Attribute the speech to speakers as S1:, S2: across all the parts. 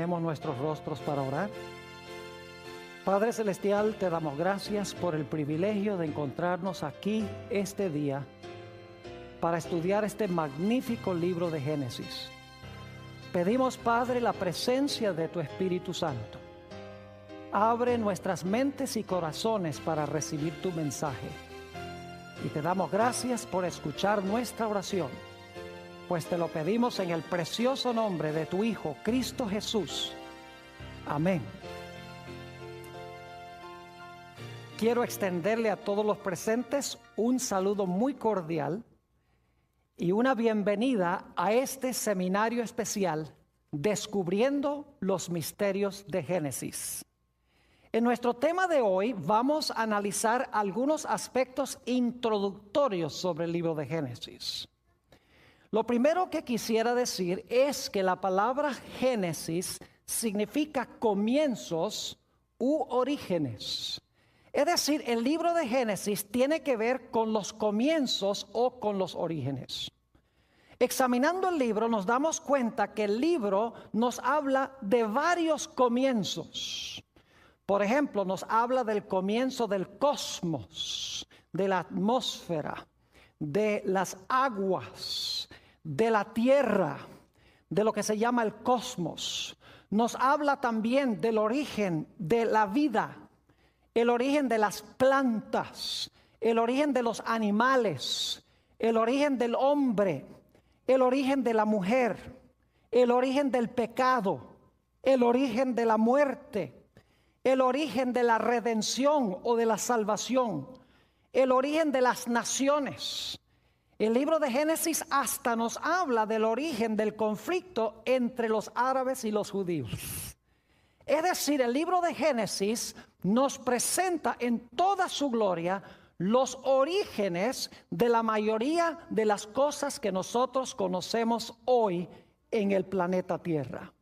S1: Inclinemos nuestros rostros para orar. Padre Celestial, te damos gracias por el privilegio de encontrarnos aquí este día para estudiar este magnífico libro de Génesis. Pedimos, Padre, la presencia de tu Espíritu Santo. Abre nuestras mentes y corazones para recibir tu mensaje. Y te damos gracias por escuchar nuestra oración, pues te lo pedimos en el precioso nombre de tu Hijo, Cristo Jesús. Amén. Quiero extenderle a todos los presentes un saludo muy cordial y una bienvenida a este seminario especial, Descubriendo los Misterios de Génesis. En nuestro tema de hoy vamos a analizar algunos aspectos introductorios sobre el libro de Génesis. Lo primero que quisiera decir es que la palabra Génesis significa comienzos u orígenes. Es decir, el libro de Génesis tiene que ver con los comienzos o con los orígenes. Examinando el libro nos damos cuenta que el libro nos habla de varios comienzos. Por ejemplo, nos habla del comienzo del cosmos, de la atmósfera, de las aguas, de la tierra, de lo que se llama el cosmos. Nos habla también del origen de la vida, el origen de las plantas, el origen de los animales, el origen del hombre, el origen de la mujer, el origen del pecado, el origen de la muerte, el origen de la redención o de la salvación, el origen de las naciones. El libro de Génesis hasta nos habla del origen del conflicto entre los árabes y los judíos. Es decir, el libro de Génesis nos presenta en toda su gloria los orígenes de la mayoría de las cosas que nosotros conocemos hoy en el planeta Tierra.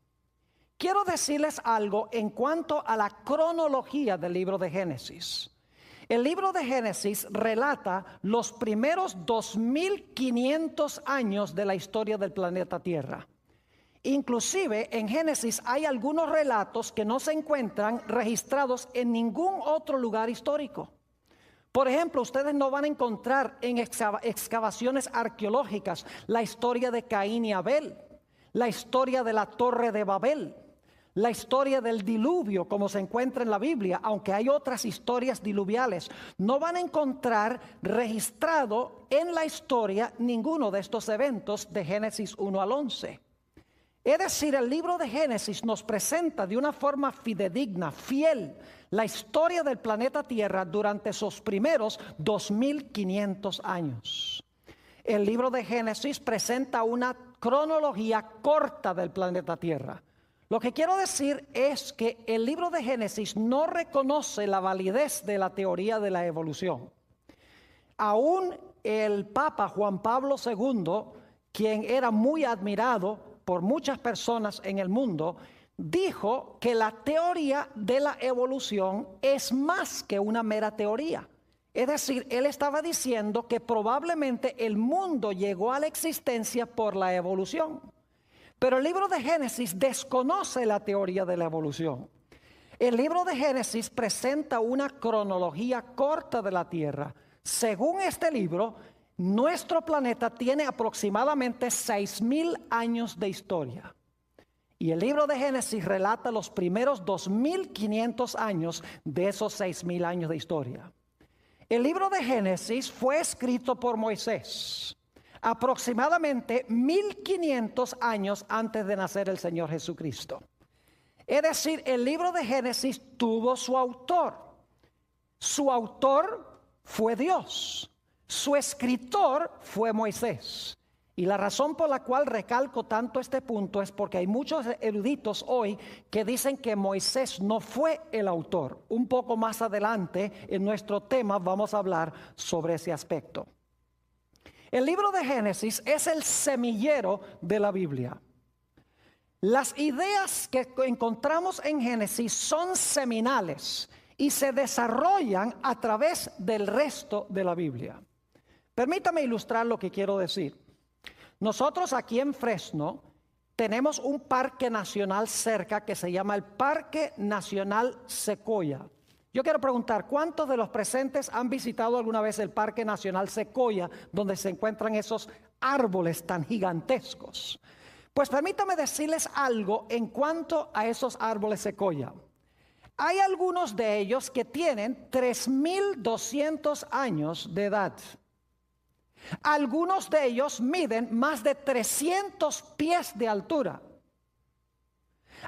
S1: Quiero decirles algo en cuanto a la cronología del libro de Génesis. El libro de Génesis relata los primeros 2500 años de la historia del planeta Tierra. Inclusive en Génesis hay algunos relatos que no se encuentran registrados en ningún otro lugar histórico. Por ejemplo, ustedes no van a encontrar en excavaciones arqueológicas la historia de Caín y Abel, la historia de la Torre de Babel, la historia del diluvio como se encuentra en la Biblia, aunque hay otras historias diluviales. No van a encontrar registrado en la historia ninguno de estos eventos de Génesis 1 al 11. Es decir, el libro de Génesis nos presenta de una forma fidedigna, fiel, la historia del planeta Tierra durante sus primeros 2500 años. El libro de Génesis presenta una cronología corta del planeta Tierra. Lo que quiero decir es que el libro de Génesis no reconoce la validez de la teoría de la evolución. Aún el Papa Juan Pablo II, quien era muy admirado por muchas personas en el mundo, dijo que la teoría de la evolución es más que una mera teoría. Es decir, él estaba diciendo que probablemente el mundo llegó a la existencia por la evolución. Pero el libro de Génesis desconoce la teoría de la evolución. El libro de Génesis presenta una cronología corta de la Tierra. Según este libro, nuestro planeta tiene aproximadamente 6000 años de historia. Y el libro de Génesis relata los primeros 2500 años de esos 6000 años de historia. El libro de Génesis fue escrito por Moisés aproximadamente 1500 años antes de nacer el Señor Jesucristo. Es decir, el libro de Génesis tuvo su autor. Su autor fue Dios. Su escritor fue Moisés. Y la razón por la cual recalco tanto este punto es porque hay muchos eruditos hoy que dicen que Moisés no fue el autor. Un poco más adelante en nuestro tema vamos a hablar sobre ese aspecto. El libro de Génesis es el semillero de la Biblia. Las ideas que encontramos en Génesis son seminales y se desarrollan a través del resto de la Biblia. Permítame ilustrar lo que quiero decir. Nosotros aquí en Fresno tenemos un parque nacional cerca que se llama el Parque Nacional Sequoia. Yo quiero preguntar, ¿cuántos de los presentes han visitado alguna vez el Parque Nacional Sequoia, donde se encuentran esos árboles tan gigantescos? Pues permítame decirles algo en cuanto a esos árboles sequoia. Hay algunos de ellos que tienen 3.200 años de edad. Algunos de ellos miden más de 300 pies de altura.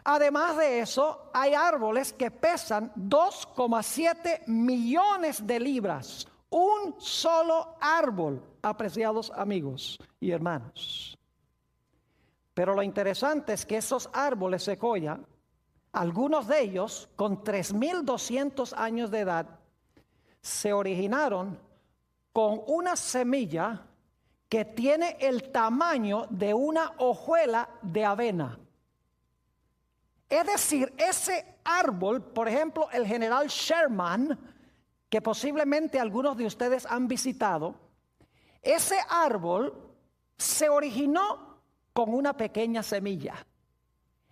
S1: Además de eso, hay árboles que pesan 2,7 millones de libras. Un solo árbol, apreciados amigos y hermanos. Pero lo interesante es que esos árboles sequoia, algunos de ellos con 3.200 años de edad, se originaron con una semilla que tiene el tamaño de una hojuela de avena. Es decir, ese árbol, por ejemplo, el general Sherman, que posiblemente algunos de ustedes han visitado, ese árbol se originó con una pequeña semilla.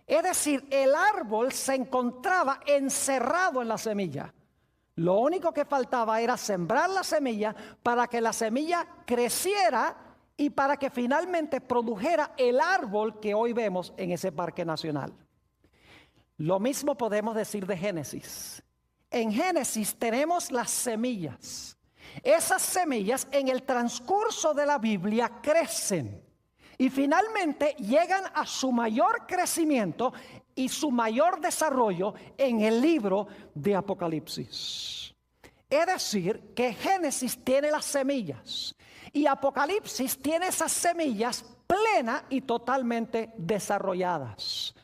S1: Es decir, el árbol se encontraba encerrado en la semilla. Lo único que faltaba era sembrar la semilla para que la semilla creciera y para que finalmente produjera el árbol que hoy vemos en ese parque nacional. Lo mismo podemos decir de Génesis. En Génesis tenemos las semillas. Esas semillas en el transcurso de la Biblia crecen y finalmente llegan a su mayor crecimiento y su mayor desarrollo en el libro de Apocalipsis. Es decir, que Génesis tiene las semillas y Apocalipsis tiene esas semillas plenas y totalmente desarrolladas.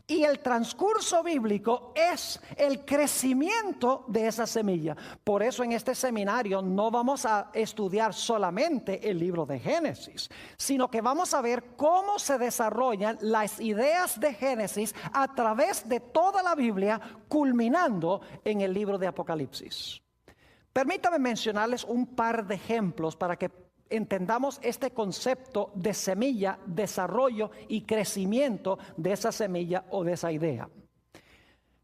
S1: Y el transcurso bíblico es el crecimiento de esa semilla. Por eso en este seminario no vamos a estudiar solamente el libro de Génesis, sino que vamos a ver cómo se desarrollan las ideas de Génesis a través de toda la Biblia, culminando en el libro de Apocalipsis. Permítame mencionarles un par de ejemplos para que entendamos este concepto de semilla, desarrollo y crecimiento de esa semilla o de esa idea.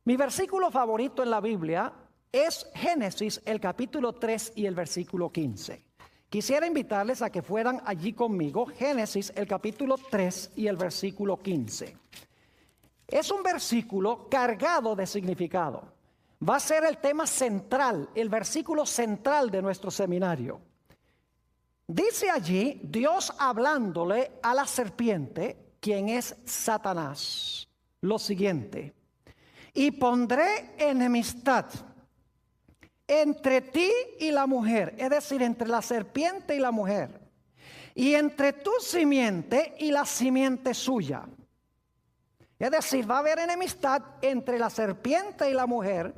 S1: Mi versículo favorito en la Biblia es Génesis, el capítulo 3 y el versículo 15. Quisiera invitarles a que fueran allí conmigo, Génesis, el capítulo 3 y el versículo 15. Es un versículo cargado de significado. Va a ser el tema central, el versículo central de nuestro seminario. Dice allí Dios hablándole a la serpiente, quien es Satanás, lo siguiente: y pondré enemistad entre ti y la mujer, es decir, entre la serpiente y la mujer, y entre tu simiente y la simiente suya. Es decir, va a haber enemistad entre la serpiente y la mujer,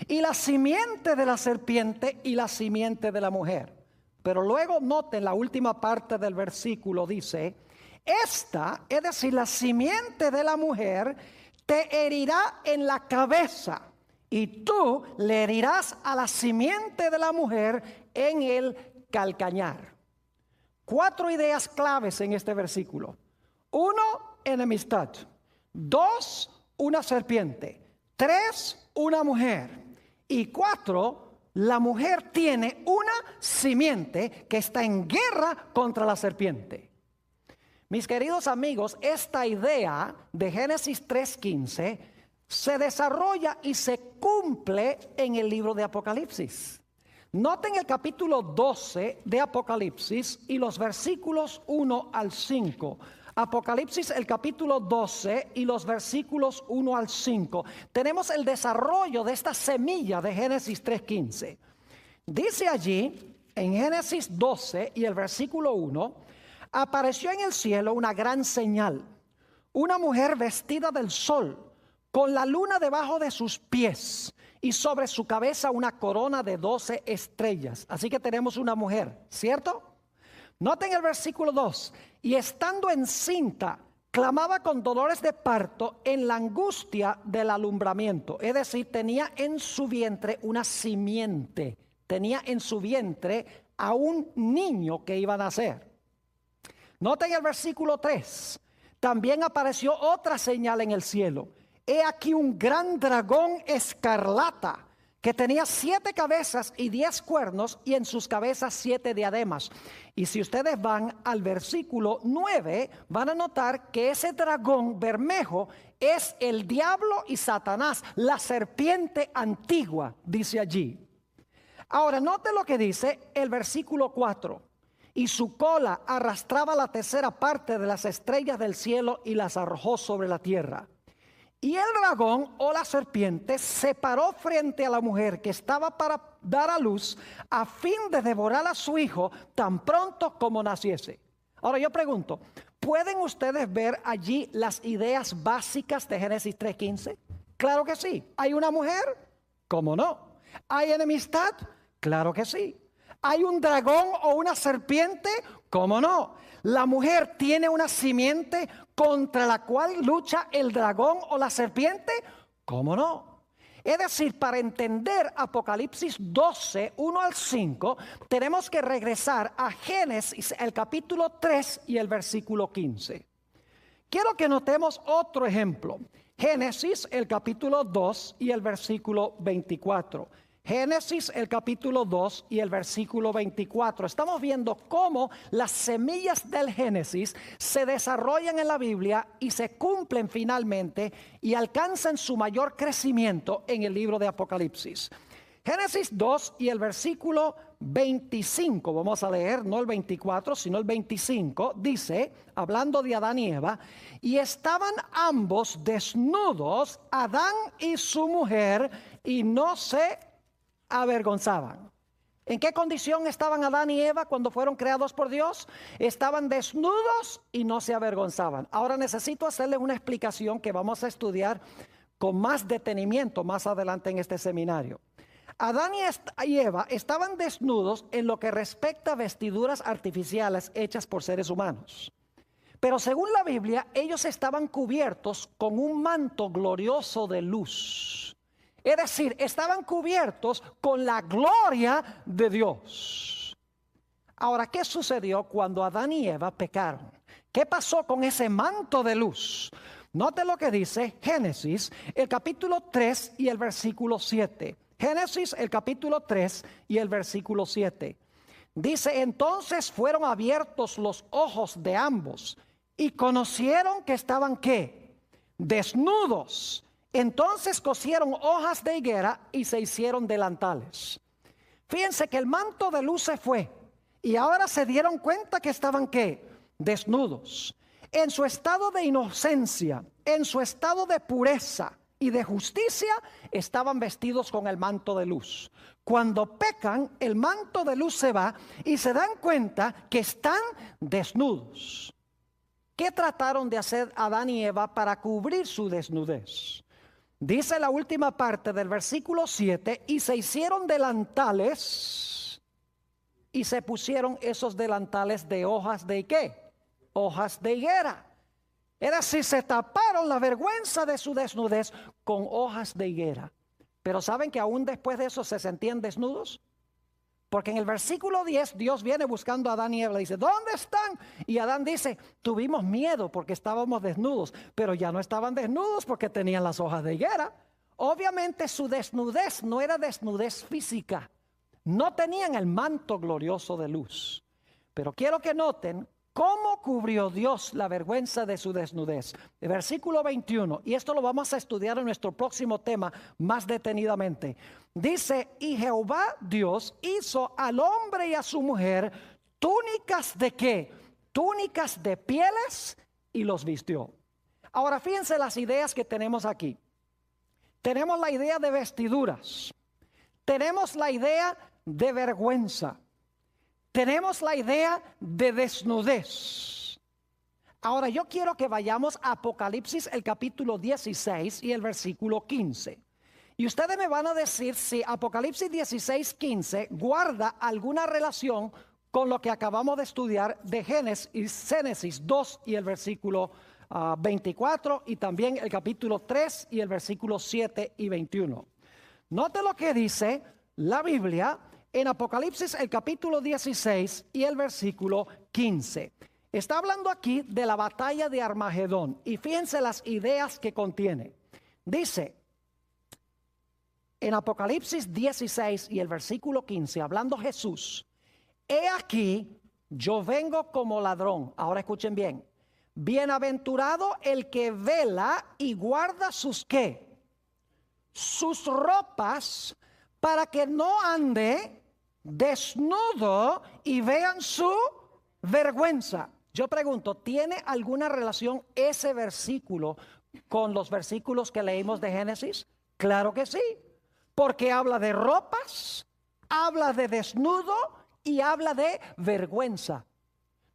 S1: y la simiente de la serpiente y la simiente de la mujer. Pero luego noten la última parte del versículo, dice: esta, es decir, la simiente de la mujer, te herirá en la cabeza, y tú le herirás a la simiente de la mujer en el calcañar. 4 ideas claves en este versículo. 1, enemistad. 2, una serpiente. 3, una mujer. Y 4, la mujer tiene una simiente que está en guerra contra la serpiente. Mis queridos amigos, esta idea de Génesis 3:15 se desarrolla y se cumple en el libro de Apocalipsis. Noten el capítulo 12 de Apocalipsis y los versículos 1 al 5. Apocalipsis, el capítulo 12 y los versículos 1 al 5. Tenemos el desarrollo de esta semilla de Génesis 3:15. Dice allí, en Génesis 12 y el versículo 1, apareció en el cielo una gran señal, una mujer vestida del sol, con la luna debajo de sus pies, y sobre su cabeza una corona de 12 estrellas. Así que tenemos una mujer, ¿cierto? Noten el versículo 2. Y estando encinta, clamaba con dolores de parto en la angustia del alumbramiento. Es decir, tenía en su vientre una simiente. Tenía en su vientre a un niño que iba a nacer. Noten el versículo 3. También apareció otra señal en el cielo. He aquí un gran dragón escarlata que tenía 7 cabezas y 10 cuernos, y en sus cabezas 7 diademas. Y si ustedes van al versículo 9, van a notar que ese dragón bermejo es el diablo y Satanás, la serpiente antigua, dice allí. Ahora, note lo que dice el versículo 4. Y su cola arrastraba la tercera parte de las estrellas del cielo y las arrojó sobre la tierra. Y el dragón o la serpiente se paró frente a la mujer que estaba para dar a luz, a fin de devorar a su hijo tan pronto como naciese. Ahora yo pregunto, ¿pueden ustedes ver allí las ideas básicas de Génesis 3:15? Claro que sí. ¿Hay una mujer? ¿Cómo no? ¿Hay enemistad? Claro que sí. ¿Hay un dragón o una serpiente? ¿Cómo no? La mujer tiene una simiente contra la cual lucha el dragón o la serpiente. ¿Cómo no? Es decir, para entender Apocalipsis 12, 1 al 5, tenemos que regresar a Génesis, el capítulo 3 y el versículo 15. Quiero que notemos otro ejemplo. Génesis, el capítulo 2 y el versículo 24. Génesis, el capítulo 2 y el versículo 24. Estamos viendo cómo las semillas del Génesis se desarrollan en la Biblia y se cumplen finalmente y alcanzan su mayor crecimiento en el libro de Apocalipsis. Génesis 2 y el versículo 25, vamos a leer, no el 24, sino el 25, dice, hablando de Adán y Eva, y estaban ambos desnudos, Adán y su mujer, y no se avergonzaban. ¿En qué condición estaban Adán y Eva cuando fueron creados por Dios? Estaban desnudos y no se avergonzaban. Ahora necesito hacerles una explicación que vamos a estudiar con más detenimiento más adelante en este seminario. Adán y Eva estaban desnudos en lo que respecta a vestiduras artificiales hechas por seres humanos. Pero según la Biblia, ellos estaban cubiertos con un manto glorioso de luz. Es decir, estaban cubiertos con la gloria de Dios. Ahora, ¿qué sucedió cuando Adán y Eva pecaron? ¿Qué pasó con ese manto de luz? Note lo que dice Génesis, el capítulo 3 y el versículo 7. Génesis, el capítulo 3 y el versículo 7. Dice, entonces fueron abiertos los ojos de ambos y conocieron que estaban, ¿qué? Desnudos. Entonces cosieron hojas de higuera y se hicieron delantales. Fíjense que el manto de luz se fue y ahora se dieron cuenta que estaban, ¿qué? Desnudos. En su estado de inocencia, en su estado de pureza y de justicia, estaban vestidos con el manto de luz. Cuando pecan, el manto de luz se va y se dan cuenta que están desnudos. ¿Qué trataron de hacer Adán y Eva para cubrir su desnudez? Dice la última parte del versículo 7, y se hicieron delantales y se pusieron esos delantales de hojas de ¿qué? Hojas de higuera. Es decir, se taparon la vergüenza de su desnudez con hojas de higuera. Pero ¿saben que aún después de eso se sentían desnudos? Porque en el versículo 10 Dios viene buscando a Adán y Eva, le dice, ¿dónde están? Y Adán dice, tuvimos miedo porque estábamos desnudos, pero ya no estaban desnudos porque tenían las hojas de higuera. Obviamente su desnudez no era desnudez física, no tenían el manto glorioso de luz. Pero quiero que noten cómo cubrió Dios la vergüenza de su desnudez. El versículo 21, y esto lo vamos a estudiar en nuestro próximo tema más detenidamente. Dice, y Jehová Dios hizo al hombre y a su mujer túnicas de ¿qué? Túnicas de pieles y los vistió. Ahora fíjense las ideas que tenemos aquí. Tenemos la idea de vestiduras. Tenemos la idea de vergüenza. Tenemos la idea de desnudez. Ahora yo quiero que vayamos a Apocalipsis, el capítulo 16 y el versículo 15. Y ustedes me van a decir si Apocalipsis 16, 15 guarda alguna relación con lo que acabamos de estudiar de Génesis 2 y el versículo 24 y también el capítulo 3 y el versículo 7 y 21. Note lo que dice la Biblia en Apocalipsis el capítulo 16 y el versículo 15. Está hablando aquí de la batalla de Armagedón. Y fíjense las ideas que contiene. Dice en Apocalipsis 16 y el versículo 15, hablando Jesús: he aquí, yo vengo como ladrón. Ahora escuchen bien. Bienaventurado el que vela y guarda sus ¿qué? Sus ropas, para que no ande desnudo y vean su vergüenza. Yo pregunto, ¿tiene alguna relación ese versículo con los versículos que leímos de Génesis? Claro que sí, porque habla de ropas, habla de desnudo y habla de vergüenza.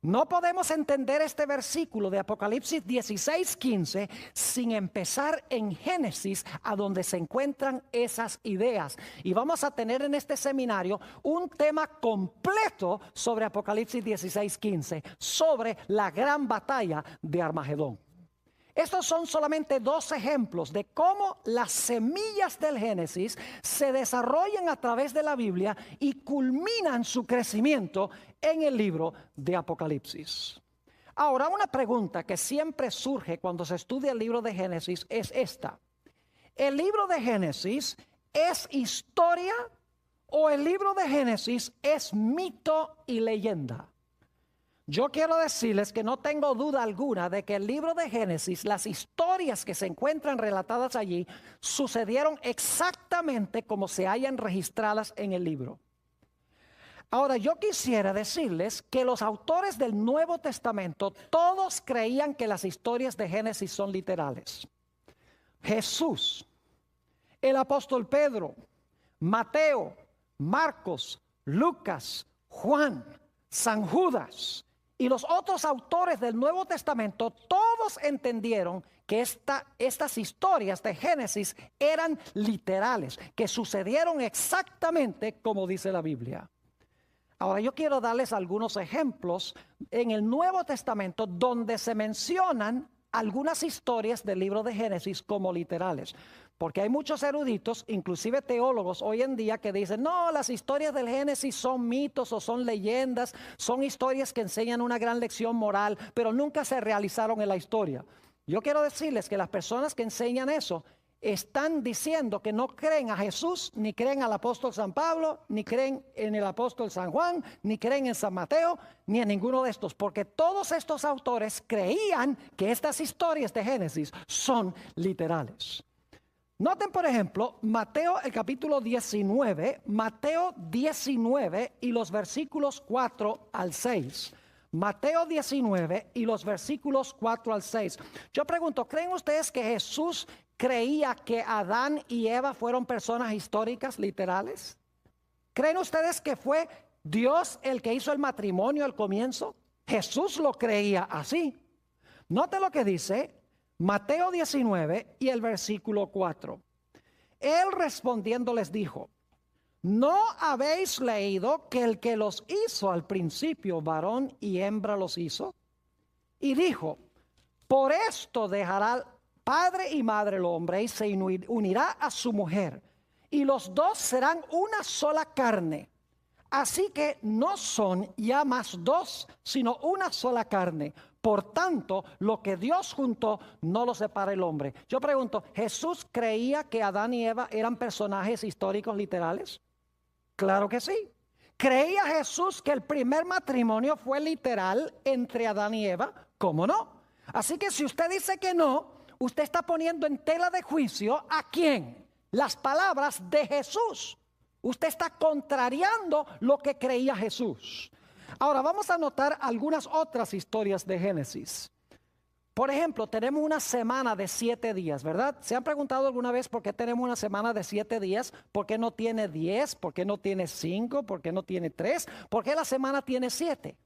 S1: No podemos entender este versículo de Apocalipsis 16:15 sin empezar en Génesis, a donde se encuentran esas ideas. Y vamos a tener en este seminario un tema completo sobre Apocalipsis 16:15, sobre la gran batalla de Armagedón. Estos son solamente dos ejemplos de cómo las semillas del Génesis se desarrollan a través de la Biblia y culminan su crecimiento en el libro de Apocalipsis. Ahora, una pregunta que siempre surge cuando se estudia el libro de Génesis es esta: ¿el libro de Génesis es historia o el libro de Génesis es mito y leyenda? Yo quiero decirles que no tengo duda alguna de que el libro de Génesis, las historias que se encuentran relatadas allí, sucedieron exactamente como se hayan registradas en el libro. Ahora, yo quisiera decirles que los autores del Nuevo Testamento todos creían que las historias de Génesis son literales. Jesús, el apóstol Pedro, Mateo, Marcos, Lucas, Juan, San Judas y los otros autores del Nuevo Testamento, todos entendieron que estas historias de Génesis eran literales, que sucedieron exactamente como dice la Biblia. Ahora, yo quiero darles algunos ejemplos en el Nuevo Testamento donde se mencionan algunas historias del libro de Génesis como literales. Porque hay muchos eruditos, inclusive teólogos hoy en día, que dicen: no, las historias del Génesis son mitos o son leyendas, son historias que enseñan una gran lección moral, pero nunca se realizaron en la historia. Yo quiero decirles que las personas que enseñan eso están diciendo que no creen a Jesús, ni creen al apóstol San Pablo, ni creen en el apóstol San Juan, ni creen en San Mateo, ni en ninguno de estos, porque todos estos autores creían que estas historias de Génesis son literales. Noten, por ejemplo, Mateo el capítulo 19, Mateo 19 y los versículos 4 al 6. Mateo 19 y los versículos 4 al 6. Yo pregunto, ¿creen ustedes que Jesús creía que Adán y Eva fueron personas históricas, literales? ¿Creen ustedes que fue Dios el que hizo el matrimonio al comienzo? Jesús lo creía así. Note lo que dice Mateo 19 y el versículo 4. Él respondiendo les dijo: ¿no habéis leído que el que los hizo al principio, varón y hembra los hizo? Y dijo: por esto dejará padre y madre el hombre y se unirá a su mujer, y los dos serán una sola carne. Así que no son ya más dos, sino una sola carne. Por tanto, lo que Dios juntó, no lo separa el hombre. Yo pregunto, ¿Jesús creía que Adán y Eva eran personajes históricos literales? Claro que sí. ¿Creía Jesús que el primer matrimonio fue literal entre Adán y Eva? ¿Cómo no? Así que si usted dice que no, usted está poniendo en tela de juicio ¿a quién? Las palabras de Jesús. Usted está contrariando lo que creía Jesús. Ahora vamos a notar algunas otras historias de Génesis. Por ejemplo, tenemos una semana de 7 días, ¿verdad? ¿Se han preguntado alguna vez por qué tenemos una semana de 7 días? ¿Por qué no tiene 10? ¿Por qué no tiene 5? ¿Por qué no tiene 3? ¿Por qué la semana tiene 7?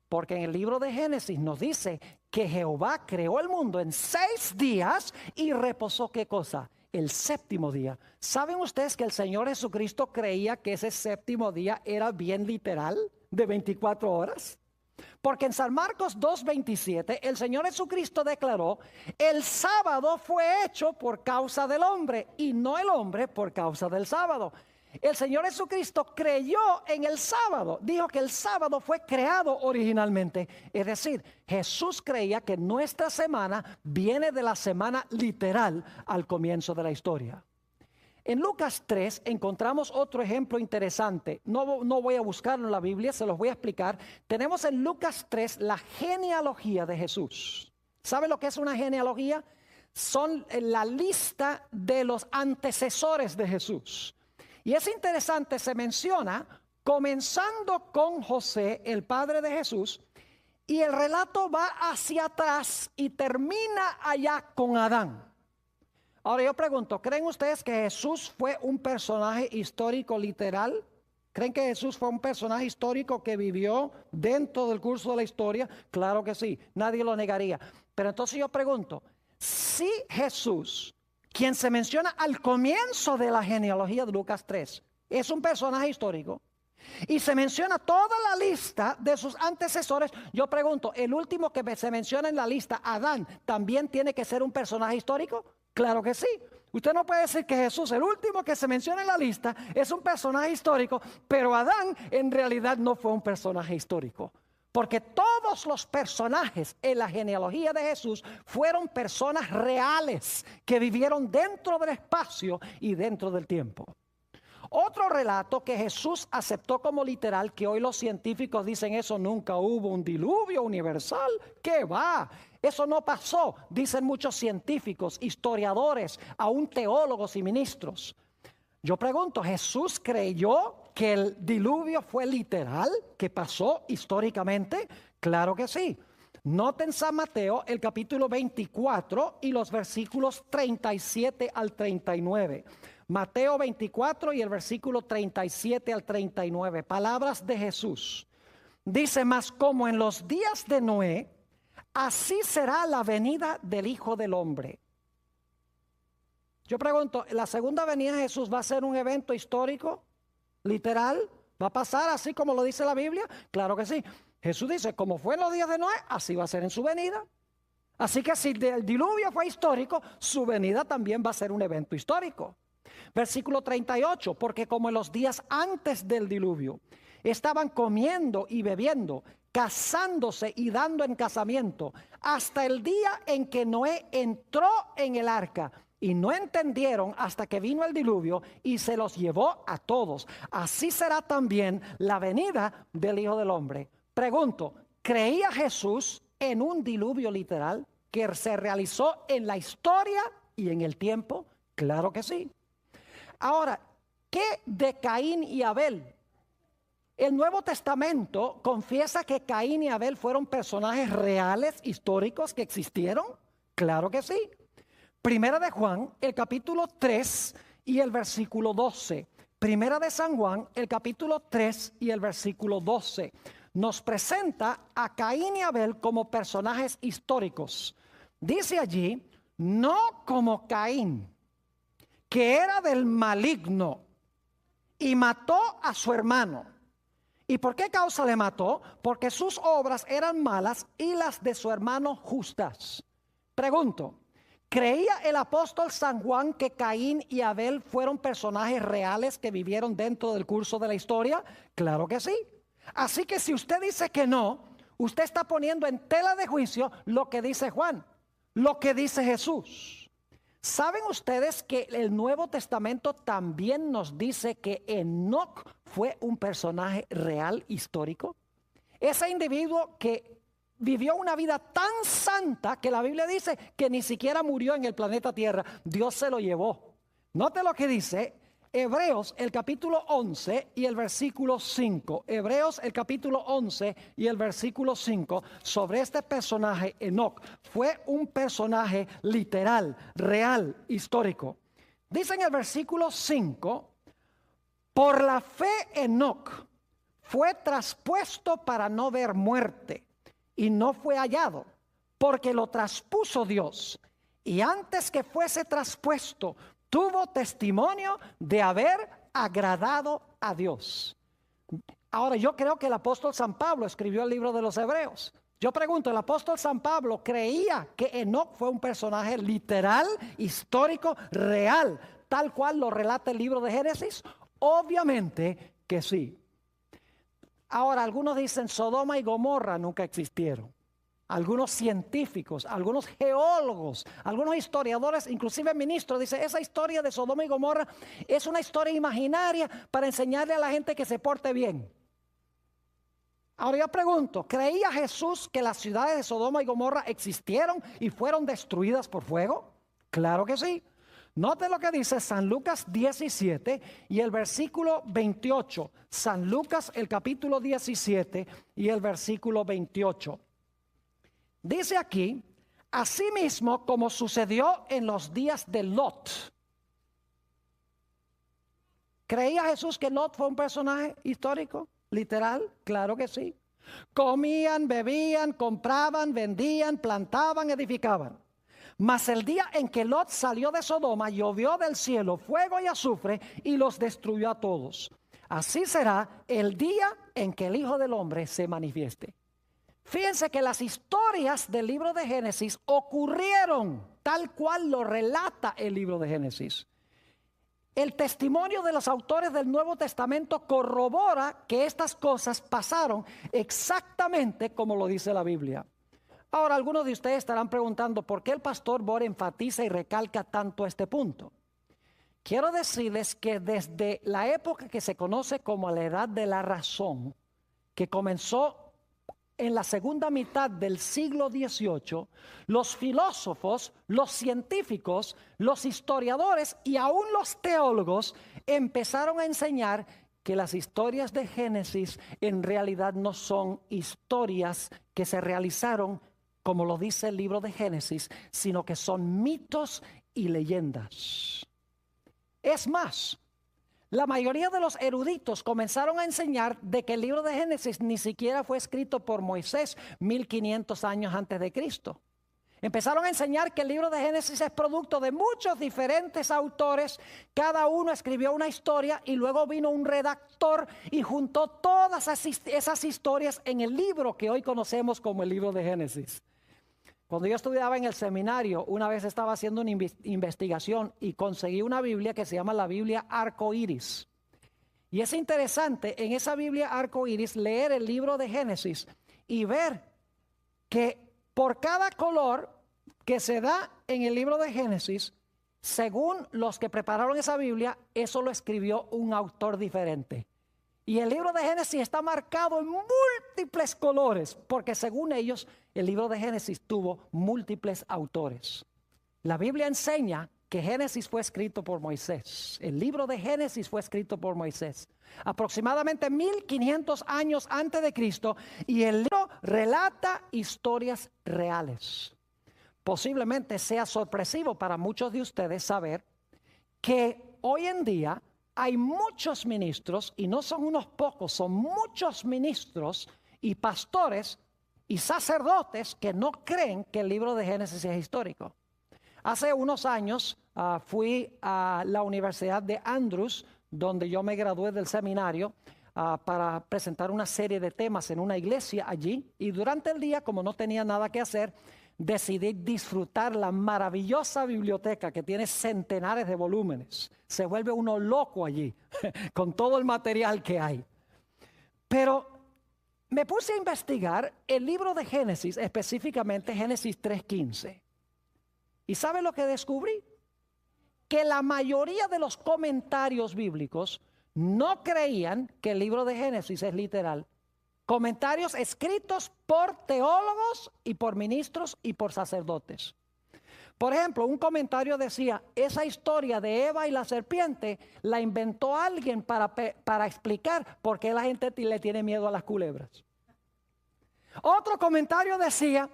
S1: Porque en el libro de Génesis nos dice que Jehová creó el mundo en 6 días y reposó, ¿qué cosa? El séptimo día. ¿Saben ustedes que el Señor Jesucristo creía que ese séptimo día era bien literal, de 24 horas? Porque en San Marcos 2:27 el Señor Jesucristo declaró: el sábado fue hecho por causa del hombre y no el hombre por causa del sábado. El Señor Jesucristo creyó en el sábado. Dijo que el sábado fue creado originalmente. Es decir, Jesús creía que nuestra semana viene de la semana literal al comienzo de la historia. En Lucas 3 encontramos otro ejemplo interesante. No voy a buscarlo en la Biblia, se los voy a explicar. Tenemos en Lucas 3 la genealogía de Jesús. ¿Sabe lo que es una genealogía? Son la lista de los antecesores de Jesús. Y es interesante, se menciona comenzando con José, el padre de Jesús, y el relato va hacia atrás y termina allá con Adán. Ahora yo pregunto, ¿creen ustedes que Jesús fue un personaje histórico literal? ¿Creen que Jesús fue un personaje histórico que vivió dentro del curso de la historia? Claro que sí, nadie lo negaría. Pero entonces yo pregunto, si Jesús, quien se menciona al comienzo de la genealogía de Lucas 3, es un personaje histórico, y se menciona toda la lista de sus antecesores, yo pregunto, ¿el último que se menciona en la lista, Adán, también tiene que ser un personaje histórico? Claro que sí. Usted no puede decir que Jesús, el último que se menciona en la lista, es un personaje histórico, pero Adán en realidad no fue un personaje histórico. Porque todos los personajes en la genealogía de Jesús fueron personas reales que vivieron dentro del espacio y dentro del tiempo. Otro relato que Jesús aceptó como literal, que hoy los científicos dicen eso, nunca hubo un diluvio universal. ¿Qué va? Eso no pasó, dicen muchos científicos, historiadores, aún teólogos y ministros. Yo pregunto, ¿Jesús creyó que el diluvio fue literal, que pasó históricamente? Claro que sí. Noten San Mateo, el capítulo 24 y los versículos 37 al 39. Mateo 24 y el versículo 37 al 39. Palabras de Jesús. Dice, mas como en los días de Noé, así será la venida del Hijo del Hombre. Yo pregunto, ¿la segunda venida de Jesús va a ser un evento histórico, literal? ¿Va a pasar así como lo dice la Biblia? Claro que sí. Jesús dice, como fue en los días de Noé, así va a ser en su venida. Así que si el diluvio fue histórico, su venida también va a ser un evento histórico. Versículo 38, porque como en los días antes del diluvio, estaban comiendo y bebiendo, casándose y dando en casamiento, hasta el día en que Noé entró en el arca. Y no entendieron hasta que vino el diluvio y se los llevó a todos. Así será también la venida del Hijo del Hombre. Pregunto, ¿creía Jesús en un diluvio literal que se realizó en la historia y en el tiempo? Claro que sí. Ahora, ¿qué de Caín y Abel? El Nuevo Testamento confiesa que Caín y Abel fueron personajes reales, históricos que existieron. Claro que sí. Primera de Juan, el capítulo 3 y el versículo 12. Primera de San Juan, el capítulo 3 y el versículo 12. Nos presenta a Caín y Abel como personajes históricos. Dice allí, no como Caín, que era del maligno y mató a su hermano. ¿Y por qué causa le mató? Porque sus obras eran malas y las de su hermano justas. Pregunto, ¿creía el apóstol San Juan que Caín y Abel fueron personajes reales que vivieron dentro del curso de la historia? Claro que sí. Así que si usted dice que no, usted está poniendo en tela de juicio lo que dice Juan, lo que dice Jesús. ¿Saben ustedes que el Nuevo Testamento también nos dice que Enoc fue un personaje real, histórico? Ese individuo que vivió una vida tan santa que la Biblia dice que ni siquiera murió en el planeta Tierra. Dios se lo llevó. Note lo que dice Hebreos el capítulo 11 y el versículo 5. Hebreos el capítulo 11 y el versículo 5 sobre este personaje Enoc. Fue un personaje literal, real, histórico. Dice en el versículo 5, por la fe Enoc fue traspuesto para no ver muerte y no fue hallado, porque lo traspuso Dios. Y antes que fuese traspuesto, tuvo testimonio de haber agradado a Dios. Ahora, yo creo que el apóstol San Pablo escribió el libro de los Hebreos. Yo pregunto, ¿el apóstol San Pablo creía que Enoc fue un personaje literal, histórico, real, tal cual lo relata el libro de Génesis? Obviamente que sí. Ahora, algunos dicen Sodoma y Gomorra nunca existieron. Algunos científicos, algunos geólogos, algunos historiadores, inclusive ministros, dicen esa historia de Sodoma y Gomorra es una historia imaginaria para enseñarle a la gente que se porte bien. Ahora yo pregunto, ¿creía Jesús que las ciudades de Sodoma y Gomorra existieron y fueron destruidas por fuego? Claro que sí. Note lo que dice San Lucas 17 y el versículo 28. San Lucas el capítulo 17 y el versículo 28. Dice aquí, asimismo como sucedió en los días de Lot. ¿Creía Jesús que Lot fue un personaje histórico? ¿Literal? Claro que sí. Comían, bebían, compraban, vendían, plantaban, edificaban. Mas el día en que Lot salió de Sodoma, llovió del cielo fuego y azufre y los destruyó a todos. Así será el día en que el Hijo del Hombre se manifieste. Fíjense que las historias del libro de Génesis ocurrieron tal cual lo relata el libro de Génesis. El testimonio de los autores del Nuevo Testamento corrobora que estas cosas pasaron exactamente como lo dice la Biblia. Ahora, algunos de ustedes estarán preguntando por qué el pastor Bor enfatiza y recalca tanto este punto. Quiero decirles que desde la época que se conoce como la Edad de la Razón, que comenzó en la segunda mitad del siglo XVIII, los filósofos, los científicos, los historiadores y aún los teólogos empezaron a enseñar que las historias de Génesis en realidad no son historias que se realizaron como lo dice el libro de Génesis, sino que son mitos y leyendas. Es más, la mayoría de los eruditos comenzaron a enseñar de que el libro de Génesis ni siquiera fue escrito por Moisés 1500 años antes de Cristo. Empezaron a enseñar que el libro de Génesis es producto de muchos diferentes autores, cada uno escribió una historia y luego vino un redactor y juntó todas esas historias en el libro que hoy conocemos como el libro de Génesis. Cuando yo estudiaba en el seminario, una vez estaba haciendo una investigación y conseguí una Biblia que se llama la Biblia Arco Iris. Y es interesante en esa Biblia Arco Iris leer el libro de Génesis y ver que por cada color que se da en el libro de Génesis, según los que prepararon esa Biblia, eso lo escribió un autor diferente. Y el libro de Génesis está marcado en múltiples colores, porque según ellos, el libro de Génesis tuvo múltiples autores. La Biblia enseña que Génesis fue escrito por Moisés. El libro de Génesis fue escrito por Moisés, aproximadamente 1500 años antes de Cristo, y el libro relata historias reales. Posiblemente sea sorpresivo para muchos de ustedes saber que hoy en día hay muchos ministros, y no son unos pocos, son muchos ministros y pastores y sacerdotes que no creen que el libro de Génesis es histórico. Hace unos años fui a la Universidad de Andrews, donde yo me gradué del seminario, para presentar una serie de temas en una iglesia allí. Y durante el día, como no tenía nada que hacer, decidí disfrutar la maravillosa biblioteca que tiene centenares de volúmenes. Se vuelve uno loco allí con todo el material que hay. Pero me puse a investigar el libro de Génesis, específicamente Génesis 3:15. ¿Y sabe lo que descubrí? Que la mayoría de los comentarios bíblicos no creían que el libro de Génesis es literal. Comentarios escritos por teólogos y por ministros y por sacerdotes. Por ejemplo, un comentario decía, esa historia de Eva y la serpiente la inventó alguien para explicar por qué la gente le tiene miedo a las culebras. Otro comentario decía,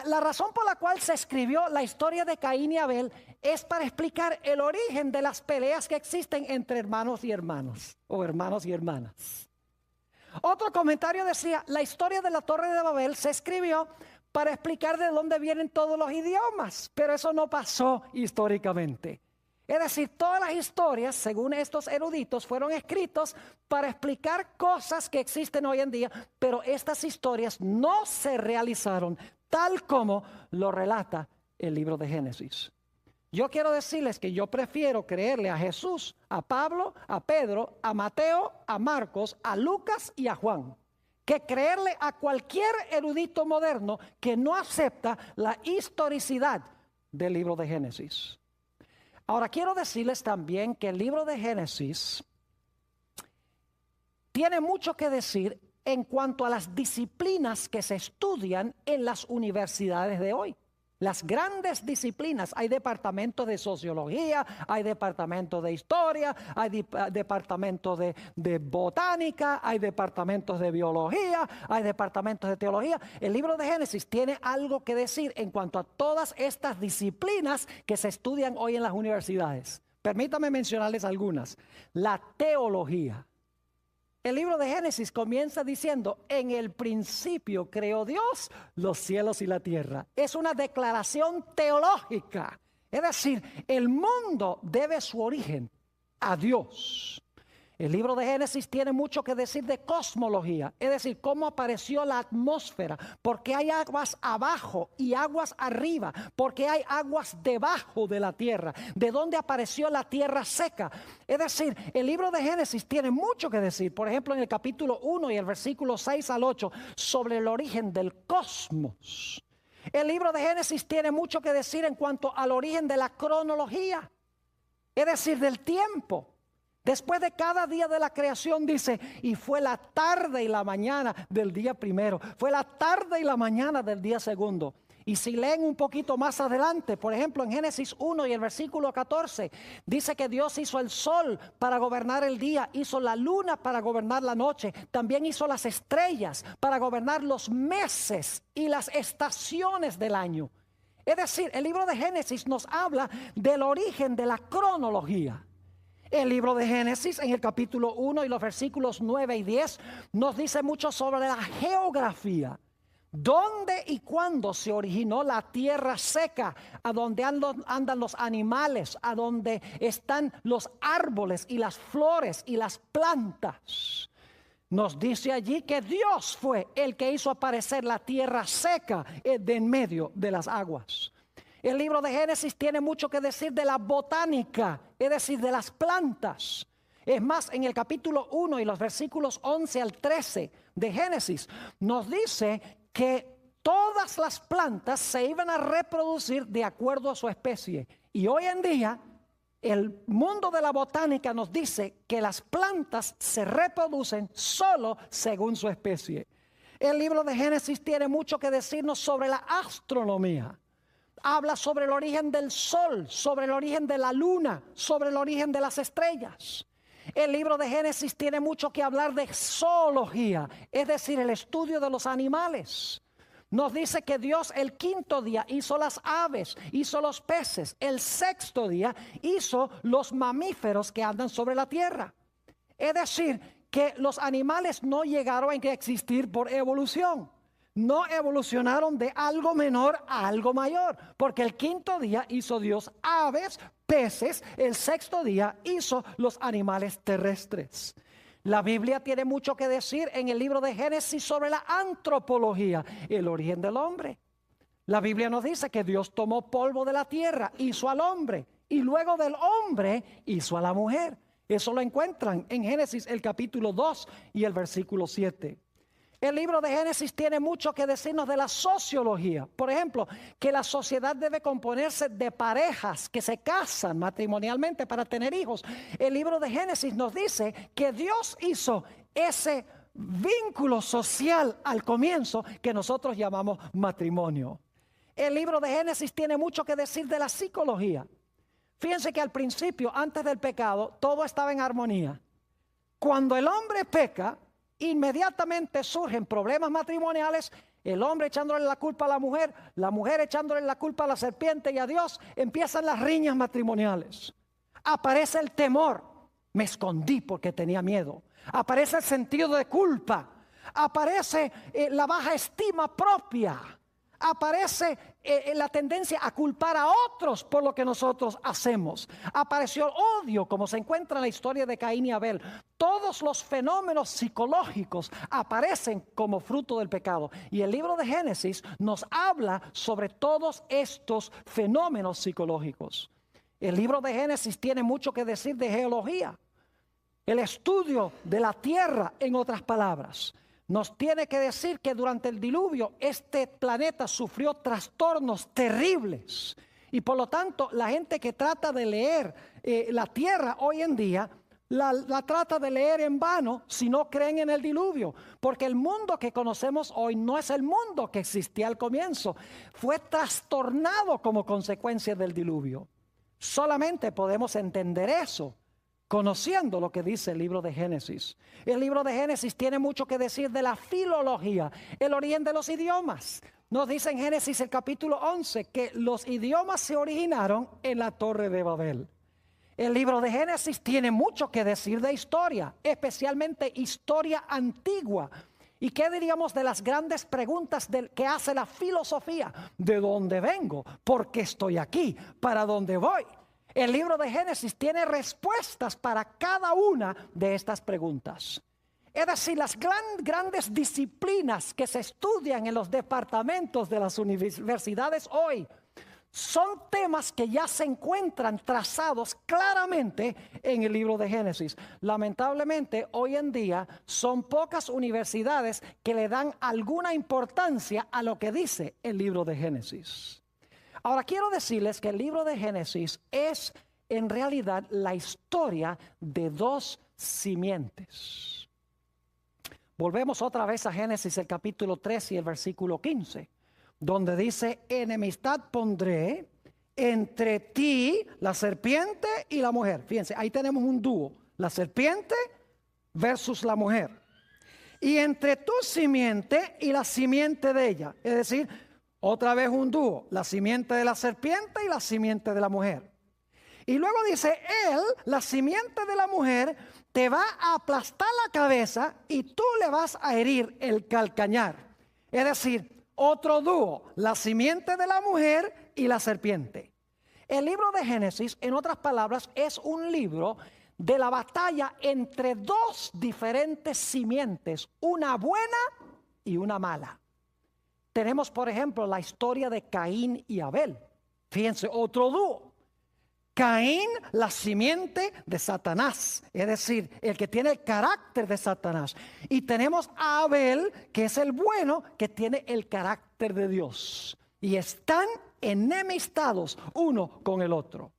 S1: la razón por la cual se escribió la historia de Caín y Abel es para explicar el origen de las peleas que existen entre hermanos y hermanos, o hermanos y hermanas. Otro comentario decía, la historia de la Torre de Babel se escribió para explicar de dónde vienen todos los idiomas, pero eso no pasó históricamente. Es decir, todas las historias, según estos eruditos, fueron escritos para explicar cosas que existen hoy en día, pero estas historias no se realizaron tal como lo relata el libro de Génesis. Yo quiero decirles que yo prefiero creerle a Jesús, a Pablo, a Pedro, a Mateo, a Marcos, a Lucas y a Juan, que creerle a cualquier erudito moderno que no acepta la historicidad del libro de Génesis. Ahora quiero decirles también que el libro de Génesis tiene mucho que decir en cuanto a las disciplinas que se estudian en las universidades de hoy. Las grandes disciplinas, hay departamentos de sociología, hay departamentos de historia, hay departamentos de botánica, hay departamentos de biología, hay departamentos de teología. El libro de Génesis tiene algo que decir en cuanto a todas estas disciplinas que se estudian hoy en las universidades. Permítame mencionarles algunas. La teología. El libro de Génesis comienza diciendo, en el principio creó Dios los cielos y la tierra. Es una declaración teológica. Es decir, el mundo debe su origen a Dios. El libro de Génesis tiene mucho que decir de cosmología, es decir, cómo apareció la atmósfera, por qué hay aguas abajo y aguas arriba, por qué hay aguas debajo de la tierra, de dónde apareció la tierra seca. Es decir, el libro de Génesis tiene mucho que decir, por ejemplo, en el capítulo 1 y el versículo 6 al 8, sobre el origen del cosmos. El libro de Génesis tiene mucho que decir en cuanto al origen de la cronología, es decir, del tiempo. Después de cada día de la creación dice, y fue la tarde y la mañana del día primero, fue la tarde y la mañana del día segundo. Y si leen un poquito más adelante, por ejemplo en Génesis 1 y el versículo 14, dice que Dios hizo el sol para gobernar el día, hizo la luna para gobernar la noche, también hizo las estrellas para gobernar los meses y las estaciones del año. Es decir, el libro de Génesis nos habla del origen de la cronología. El libro de Génesis en el capítulo 1 y los versículos 9 y 10 nos dice mucho sobre la geografía. ¿Dónde y cuándo se originó la tierra seca? A donde andan los animales, a donde están los árboles y las flores y las plantas. Nos dice allí que Dios fue el que hizo aparecer la tierra seca de en medio de las aguas. El libro de Génesis tiene mucho que decir de la botánica, es decir, de las plantas. Es más, en el capítulo 1 y los versículos 11 al 13 de Génesis, nos dice que todas las plantas se iban a reproducir de acuerdo a su especie. Y hoy en día, el mundo de la botánica nos dice que las plantas se reproducen solo según su especie. El libro de Génesis tiene mucho que decirnos sobre la astronomía. Habla sobre el origen del sol, sobre el origen de la luna, sobre el origen de las estrellas. El libro de Génesis tiene mucho que hablar de zoología, es decir, el estudio de los animales. Nos dice que Dios el quinto día hizo las aves, hizo los peces. El sexto día hizo los mamíferos que andan sobre la tierra. Es decir, que los animales no llegaron a existir por evolución. No evolucionaron de algo menor a algo mayor, porque el quinto día hizo Dios aves, peces, el sexto día hizo los animales terrestres. La Biblia tiene mucho que decir en el libro de Génesis sobre la antropología, el origen del hombre. La Biblia nos dice que Dios tomó polvo de la tierra, hizo al hombre, y luego del hombre hizo a la mujer. Eso lo encuentran en Génesis el capítulo 2 y el versículo 7. El libro de Génesis tiene mucho que decirnos de la sociología. Por ejemplo, que la sociedad debe componerse de parejas que se casan matrimonialmente para tener hijos. El libro de Génesis nos dice que Dios hizo ese vínculo social al comienzo que nosotros llamamos matrimonio. El libro de Génesis tiene mucho que decir de la psicología. Fíjense que al principio, antes del pecado, todo estaba en armonía. Cuando el hombre peca, inmediatamente surgen problemas matrimoniales, el hombre echándole la culpa a la mujer echándole la culpa a la serpiente y a Dios, empiezan las riñas matrimoniales. Aparece el temor, me escondí porque tenía miedo. Aparece el sentido de culpa, aparece la baja estima propia, aparece la tendencia a culpar a otros por lo que nosotros hacemos. Apareció el odio, como se encuentra en la historia de Caín y Abel. Todos los fenómenos psicológicos aparecen como fruto del pecado. Y el libro de Génesis nos habla sobre todos estos fenómenos psicológicos. El libro de Génesis tiene mucho que decir de geología. El estudio de la tierra, en otras palabras, nos tiene que decir que durante el diluvio este planeta sufrió trastornos terribles. Y por lo tanto, la gente que trata de leer la tierra hoy en día, la trata de leer en vano si no creen en el diluvio. Porque el mundo que conocemos hoy no es el mundo que existía al comienzo. Fue trastornado como consecuencia del diluvio. Solamente podemos entender eso conociendo lo que dice el libro de Génesis. El libro de Génesis tiene mucho que decir de la filología, el origen de los idiomas. Nos dice en Génesis el capítulo 11 que los idiomas se originaron en la Torre de Babel. El libro de Génesis tiene mucho que decir de historia, especialmente historia antigua. ¿Y qué diríamos de las grandes preguntas que hace la filosofía? ¿De dónde vengo? ¿Por qué estoy aquí? ¿Para dónde voy? El libro de Génesis tiene respuestas para cada una de estas preguntas. Es decir, las grandes disciplinas que se estudian en los departamentos de las universidades hoy son temas que ya se encuentran trazados claramente en el libro de Génesis. Lamentablemente, hoy en día son pocas universidades que le dan alguna importancia a lo que dice el libro de Génesis. Ahora quiero decirles que el libro de Génesis es en realidad la historia de dos simientes. Volvemos otra vez a Génesis el capítulo 3 y el versículo 15, donde dice: enemistad pondré entre ti, la serpiente, y la mujer. Fíjense, ahí tenemos un dúo, la serpiente versus la mujer. Y entre tu simiente y la simiente de ella, es decir, otra vez un dúo, la simiente de la serpiente y la simiente de la mujer. Y luego dice, él, la simiente de la mujer, te va a aplastar la cabeza y tú le vas a herir el calcañar. Es decir, otro dúo, la simiente de la mujer y la serpiente. El libro de Génesis, en otras palabras, es un libro de la batalla entre dos diferentes simientes, una buena y una mala. Tenemos, por ejemplo, la historia de Caín y Abel. Fíjense, otro dúo. Caín, la simiente de Satanás, es decir, el que tiene el carácter de Satanás. Y tenemos a Abel, que es el bueno, que tiene el carácter de Dios. Y están enemistados uno con el otro.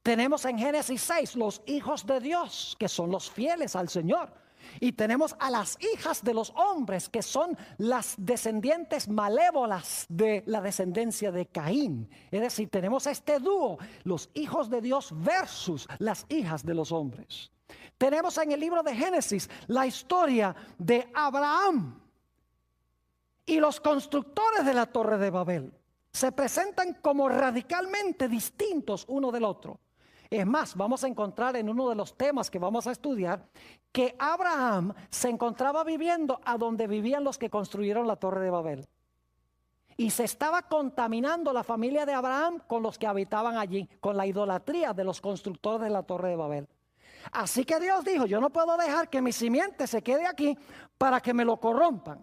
S1: Tenemos en Génesis 6 los hijos de Dios, que son los fieles al Señor. Y tenemos a las hijas de los hombres, que son las descendientes malévolas de la descendencia de Caín. Es decir, tenemos este dúo, los hijos de Dios versus las hijas de los hombres. Tenemos en el libro de Génesis la historia de Abraham y los constructores de la Torre de Babel. Se presentan como radicalmente distintos uno del otro. Es más, vamos a encontrar en uno de los temas que vamos a estudiar que Abraham se encontraba viviendo a donde vivían los que construyeron la Torre de Babel. Y se estaba contaminando la familia de Abraham con los que habitaban allí, con la idolatría de los constructores de la Torre de Babel. Así que Dios dijo, yo no puedo dejar que mi simiente se quede aquí para que me lo corrompan.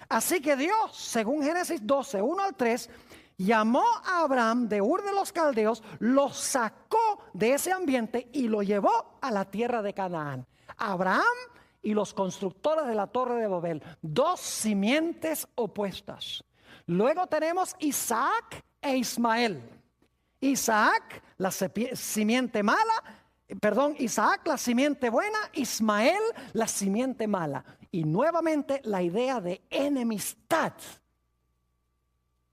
S1: Así que Dios, según Génesis 12, 1 al 3, llamó a Abraham de Ur de los Caldeos, lo sacó de ese ambiente y lo llevó a la tierra de Canaán. Abraham y los constructores de la Torre de Babel, dos simientes opuestas. Luego tenemos Isaac e Ismael. Isaac, la simiente mala, Isaac, la simiente buena, Ismael, la simiente mala. Y nuevamente la idea de enemistad.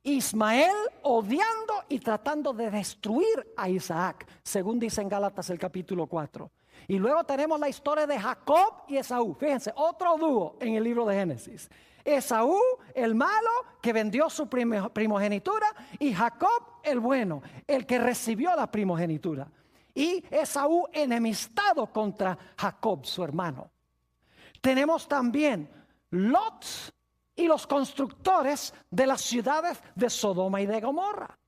S1: Ismael odiando y tratando de destruir a Isaac, según dice en Gálatas el capítulo 4. Y luego tenemos la historia de Jacob y Esaú. Fíjense, otro dúo en el libro de Génesis. Esaú, el malo, que vendió su primogenitura, y Jacob, el bueno, el que recibió la primogenitura. Y Esaú enemistado contra Jacob, su hermano. Tenemos también Lot y los constructores de las ciudades de Sodoma y de Gomorra.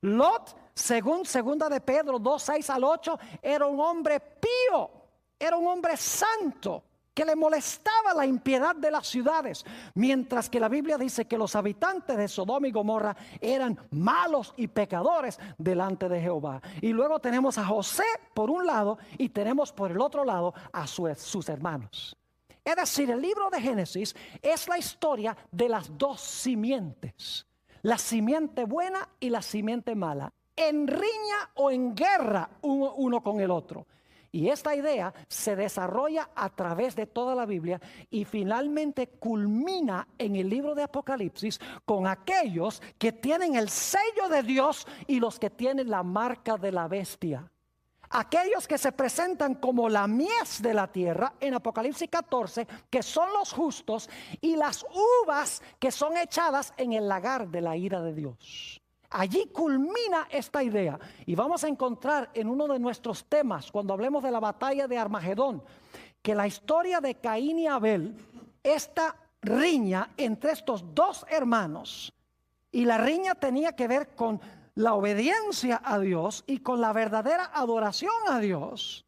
S1: Lot, según segunda de Pedro 2, 6 al 8, era un hombre pío, era un hombre santo, que le molestaba la impiedad de las ciudades, mientras que la Biblia dice que los habitantes de Sodoma y Gomorra eran malos y pecadores delante de Jehová. Y luego tenemos a José por un lado y tenemos por el otro lado a sus hermanos. Es decir, el libro de Génesis es la historia de las dos simientes, la simiente buena y la simiente mala, en riña o en guerra uno con el otro. Y esta idea se desarrolla a través de toda la Biblia y finalmente culmina en el libro de Apocalipsis con aquellos que tienen el sello de Dios y los que tienen la marca de la bestia. Aquellos que se presentan como la mies de la tierra en Apocalipsis 14, que son los justos, y las uvas que son echadas en el lagar de la ira de Dios. Allí culmina esta idea y vamos a encontrar en uno de nuestros temas, cuando hablemos de la batalla de Armagedón, que la historia de Caín y Abel, esta riña entre estos dos hermanos, y la riña tenía que ver con la obediencia a Dios y con la verdadera adoración a Dios.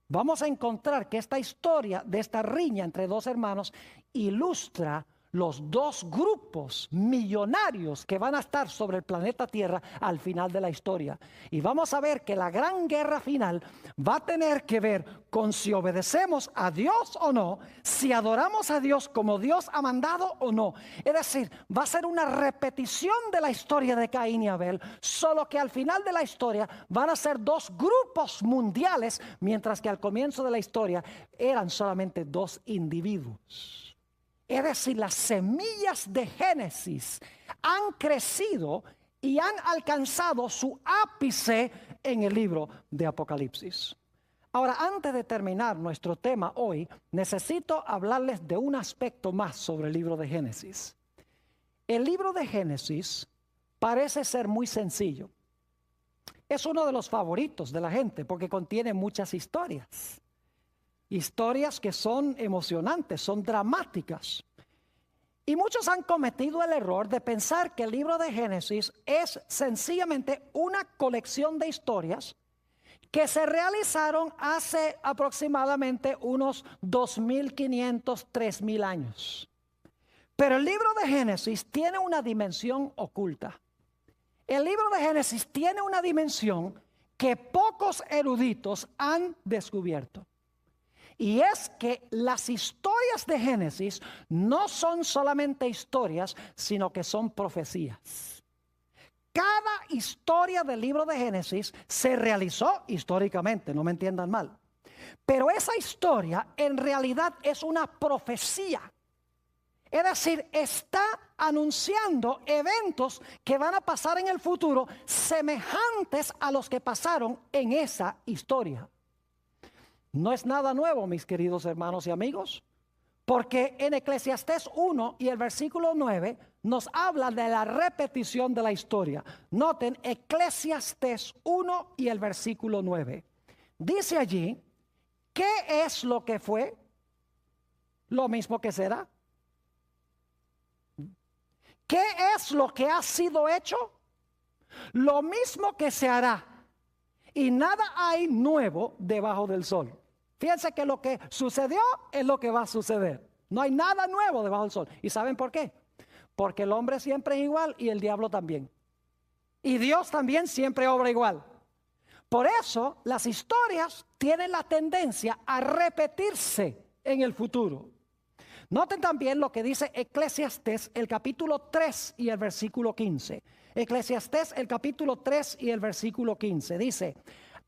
S1: Vamos a encontrar que esta historia de esta riña entre dos hermanos ilustra los dos grupos millonarios que van a estar sobre el planeta Tierra al final de la historia. Y vamos a ver que la gran guerra final va a tener que ver con si obedecemos a Dios o no, si adoramos a Dios como Dios ha mandado o no. Es decir, va a ser una repetición de la historia de Caín y Abel, solo que al final de la historia van a ser dos grupos mundiales, mientras que al comienzo de la historia eran solamente dos individuos. Es decir, las semillas de Génesis han crecido y han alcanzado su ápice en el libro de Apocalipsis. Ahora, antes de terminar nuestro tema hoy, necesito hablarles de un aspecto más sobre el libro de Génesis. El libro de Génesis parece ser muy sencillo. Es uno de los favoritos de la gente porque contiene muchas historias. Historias que son emocionantes, son dramáticas. Y muchos han cometido el error de pensar que el libro de Génesis es sencillamente una colección de historias que se realizaron hace aproximadamente unos 2.500, 3.000 años. Pero el libro de Génesis tiene una dimensión oculta. El libro de Génesis tiene una dimensión que pocos eruditos han descubierto. Y es que las historias de Génesis no son solamente historias, sino que son profecías. Cada historia del libro de Génesis se realizó históricamente, no me entiendan mal. Pero esa historia en realidad es una profecía. Es decir, está anunciando eventos que van a pasar en el futuro semejantes a los que pasaron en esa historia. No es nada nuevo, mis queridos hermanos y amigos, porque en Eclesiastés 1 y el versículo 9 nos habla de la repetición de la historia. Noten Eclesiastés 1 y el versículo 9. Dice allí, ¿qué es lo que fue? Lo mismo que será. ¿Qué es lo que ha sido hecho? Lo mismo que se hará. Y nada hay nuevo debajo del sol. Fíjense que lo que sucedió es lo que va a suceder. No hay nada nuevo debajo del sol. ¿Y saben por qué? Porque el hombre siempre es igual y el diablo también. Y Dios también siempre obra igual. Por eso las historias tienen la tendencia a repetirse en el futuro. Noten también lo que dice Eclesiastés, el capítulo 3 y el versículo 15. Eclesiastés, el capítulo 3 y el versículo 15. Dice,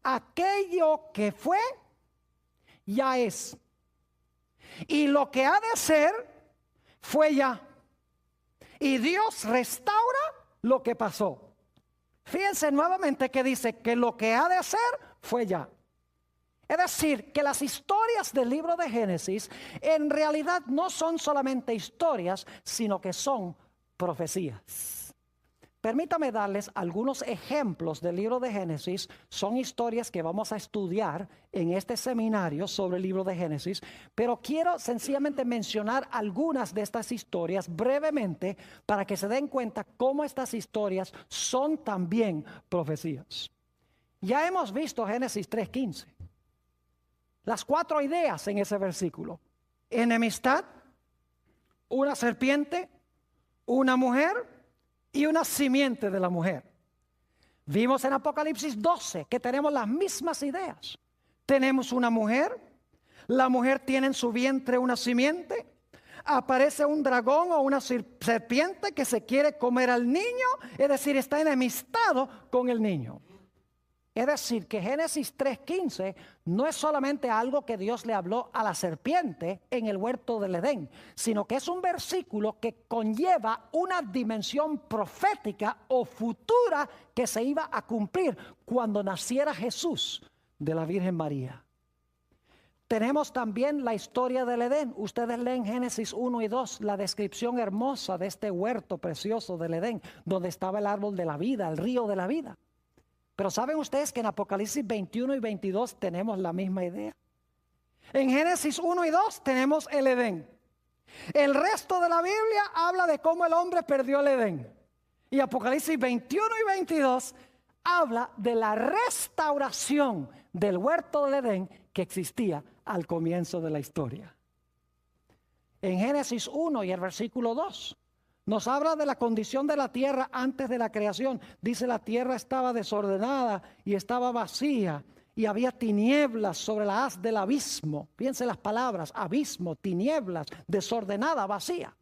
S1: aquello que fue, ya es. Y lo que ha de ser, fue ya. Y Dios restaura lo que pasó. Fíjense nuevamente que dice que lo que ha de ser, fue ya. Es decir, que las historias del libro de Génesis en realidad no son solamente historias, sino que son profecías. Permítame darles algunos ejemplos del libro de Génesis. Son historias que vamos a estudiar en este seminario sobre el libro de Génesis, pero quiero sencillamente mencionar algunas de estas historias brevemente para que se den cuenta cómo estas historias son también profecías. Ya hemos visto Génesis 3:15. Las 4 ideas en ese versículo. enemistad, una serpiente, una mujer y una simiente de la mujer. Vimos en Apocalipsis 12 que tenemos las mismas ideas. Tenemos una mujer, la mujer tiene en su vientre una simiente, aparece un dragón o una serpiente que se quiere comer al niño, es decir, está enemistado con el niño. Es decir, que Génesis 3:15 no es solamente algo que Dios le habló a la serpiente en el huerto del Edén, sino que es un versículo que conlleva una dimensión profética o futura que se iba a cumplir cuando naciera Jesús de la Virgen María. Tenemos también la historia del Edén. Ustedes leen Génesis 1 y 2, la descripción hermosa de este huerto precioso del Edén, donde estaba el árbol de la vida, el río de la vida. Pero ¿saben ustedes que en Apocalipsis 21 y 22 tenemos la misma idea? En Génesis 1 y 2 tenemos el Edén. El resto de la Biblia habla de cómo el hombre perdió el Edén. Y Apocalipsis 21 y 22 habla de la restauración del huerto del Edén que existía al comienzo de la historia. En Génesis 1 y el versículo 2 nos habla de la condición de la tierra antes de la creación. Dice: la tierra estaba desordenada y estaba vacía, y había tinieblas sobre la haz del abismo. Piensen las palabras: abismo, tinieblas, desordenada, vacía.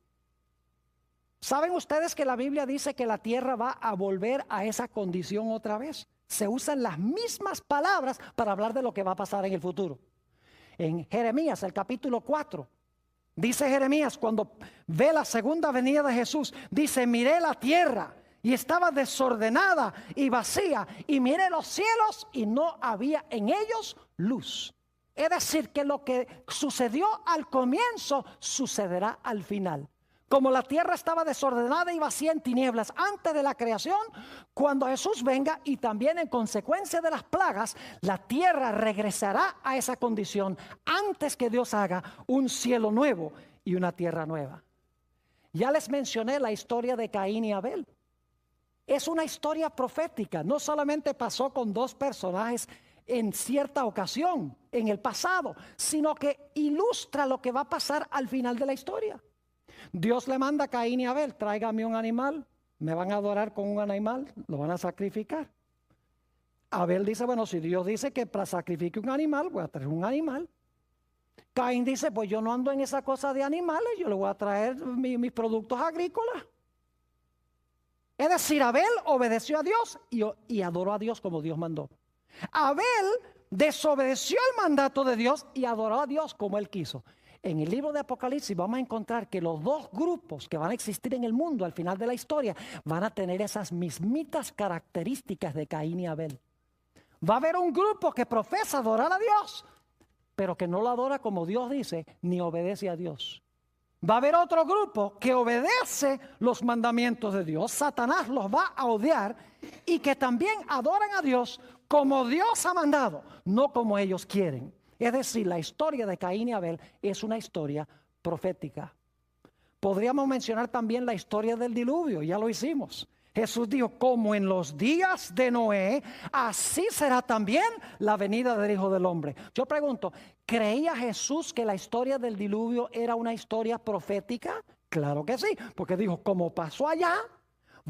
S1: ¿Saben ustedes que la Biblia dice que la tierra va a volver a esa condición otra vez? Se usan las mismas palabras para hablar de lo que va a pasar en el futuro. En Jeremías, el capítulo 4, dice Jeremías, cuando ve la segunda venida de Jesús, dice: miré la tierra y estaba desordenada y vacía, y miré los cielos y no había en ellos luz. Es decir, que lo que sucedió al comienzo sucederá al final. Como la tierra estaba desordenada y vacía en tinieblas antes de la creación, cuando Jesús venga y también en consecuencia de las plagas, la tierra regresará a esa condición antes que Dios haga un cielo nuevo y una tierra nueva. Ya les mencioné la historia de Caín y Abel. Es una historia profética. No solamente pasó con dos personajes en cierta ocasión en el pasado, sino que ilustra lo que va a pasar al final de la historia. Dios le manda a Caín y Abel: tráigame un animal, me van a adorar con un animal, lo van a sacrificar. Abel dice: bueno, si Dios dice que para sacrifique un animal, voy a traer un animal. Caín dice: pues yo no ando en esa cosa de animales, yo le voy a traer mis productos agrícolas. Es decir, Abel obedeció a Dios y adoró a Dios como Dios mandó. Abel desobedeció el mandato de Dios y adoró a Dios como él quiso. En el libro de Apocalipsis vamos a encontrar que los dos grupos que van a existir en el mundo al final de la historia van a tener esas mismitas características de Caín y Abel. Va a haber un grupo que profesa adorar a Dios, pero que no lo adora como Dios dice, ni obedece a Dios. Va a haber otro grupo que obedece los mandamientos de Dios. Satanás los va a odiar, y que también adoran a Dios como Dios ha mandado, no como ellos quieren. Es decir, la historia de Caín y Abel es una historia profética. Podríamos mencionar también la historia del diluvio, ya lo hicimos. Jesús dijo: como en los días de Noé, así será también la venida del Hijo del Hombre. Yo pregunto, ¿creía Jesús que la historia del diluvio era una historia profética? Claro que sí, porque dijo: como pasó allá,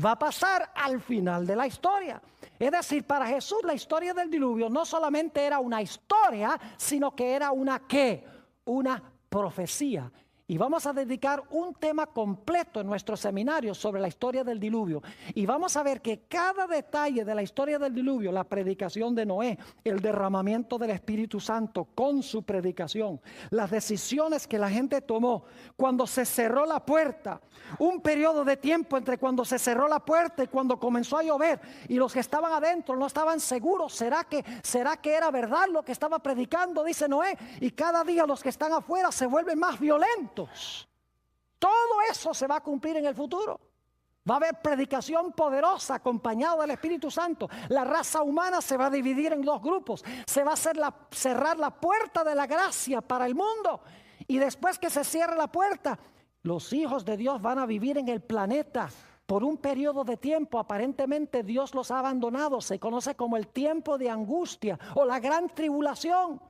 S1: va a pasar al final de la historia. Es decir, para Jesús la historia del diluvio no solamente era una historia, sino que era una ¿qué? Una profecía. Y vamos a dedicar un tema completo en nuestro seminario sobre la historia del diluvio. Y vamos a ver que cada detalle de la historia del diluvio, la predicación de Noé, el derramamiento del Espíritu Santo con su predicación, las decisiones que la gente tomó cuando se cerró la puerta, un periodo de tiempo entre cuando se cerró la puerta y cuando comenzó a llover, y los que estaban adentro no estaban seguros. ¿Será que era verdad lo que estaba predicando? Dice Noé. Y cada día los que están afuera se vuelven más violentos. Todo eso se va a cumplir en el futuro. Va a haber predicación poderosa acompañada del Espíritu Santo. La raza humana se va a dividir en dos grupos. Se va a cerrar la puerta de la gracia para el mundo. Y después que se cierre la puerta, los hijos de Dios van a vivir en el planeta por un periodo de tiempo. Aparentemente Dios los ha abandonado. Se conoce como el tiempo de angustia o la gran tribulación.